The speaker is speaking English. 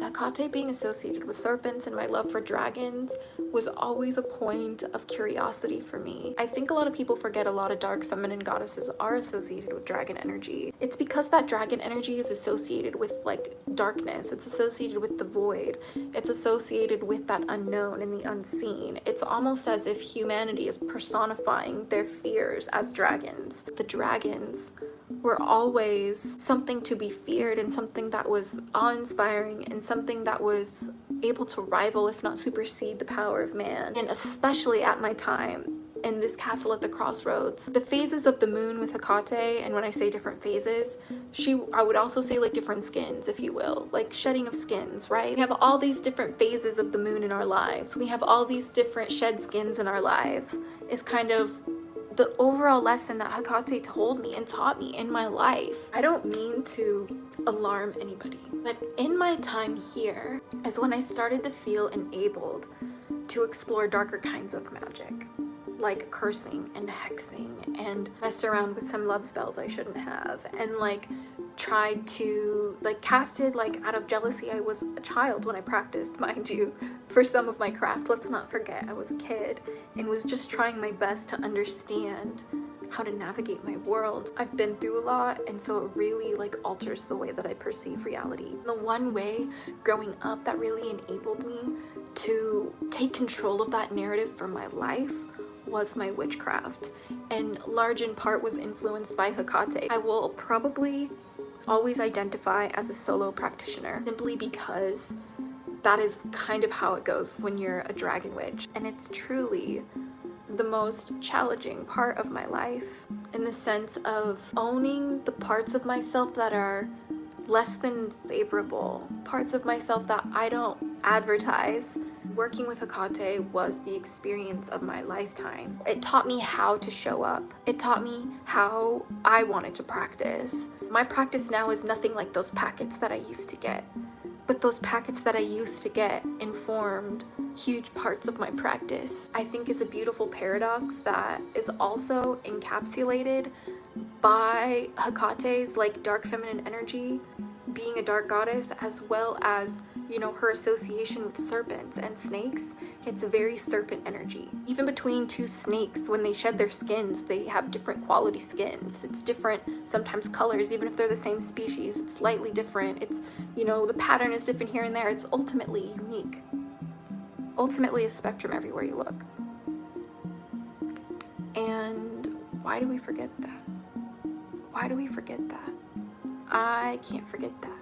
Hekate being associated with serpents and my love for dragons was always a point of curiosity for me. I think a lot of people forget a lot of dark feminine goddesses are associated with dragon energy. It's because that dragon energy is associated with like darkness. It's associated with the void. It's associated with that unknown and the unseen. It's almost as if humanity is personifying their fears as dragons. The dragons were always something to be feared and something that was awe-inspiring and something that was able to rival, if not supersede, the power of man. And especially at my time in this castle at the crossroads, the phases of the moon with Hekate, and when I say different phases, I would also say like different skins, if you will, like shedding of skins, right? We have all these different phases of the moon in our lives. We have all these different shed skins in our lives. Is kind of the overall lesson that Hekate told me and taught me in my life. I don't mean to alarm anybody, but in my time here is when I started to feel enabled to explore darker kinds of magic, like cursing and hexing, and mess around with some love spells I shouldn't have, and like tried to casted out of jealousy. I was a child when I practiced, mind you, for some of my craft. Let's not forget I was a kid and was just trying my best to understand how to navigate my world. I've been through a lot, and so it really alters the way that I perceive reality. The one way growing up that really enabled me to take control of that narrative for my life was my witchcraft, and large in part was influenced by Hekate. I will probably always identify as a solo practitioner simply because that is kind of how it goes when you're a dragon witch, and it's truly the most challenging part of my life in the sense of owning the parts of myself that are less than favorable, parts of myself that I don't advertise. Working with Hekate was the experience of my lifetime. It taught me how to show up. It taught me how I wanted to practice. My practice now is nothing like those packets that I used to get, but those packets that I used to get informed huge parts of my practice. I think is a beautiful paradox that is also encapsulated by Hekate's dark feminine energy, being a dark goddess, as well as, you know, her association with serpents and snakes. It's very serpent energy. Even between two snakes, when they shed their skins, they have different quality skins. It's different, sometimes colors, even if they're the same species, it's slightly different. It's, you know, the pattern is different here and there. It's ultimately unique. Ultimately a spectrum everywhere you look. And why do we forget that? Why do we forget that? I can't forget that.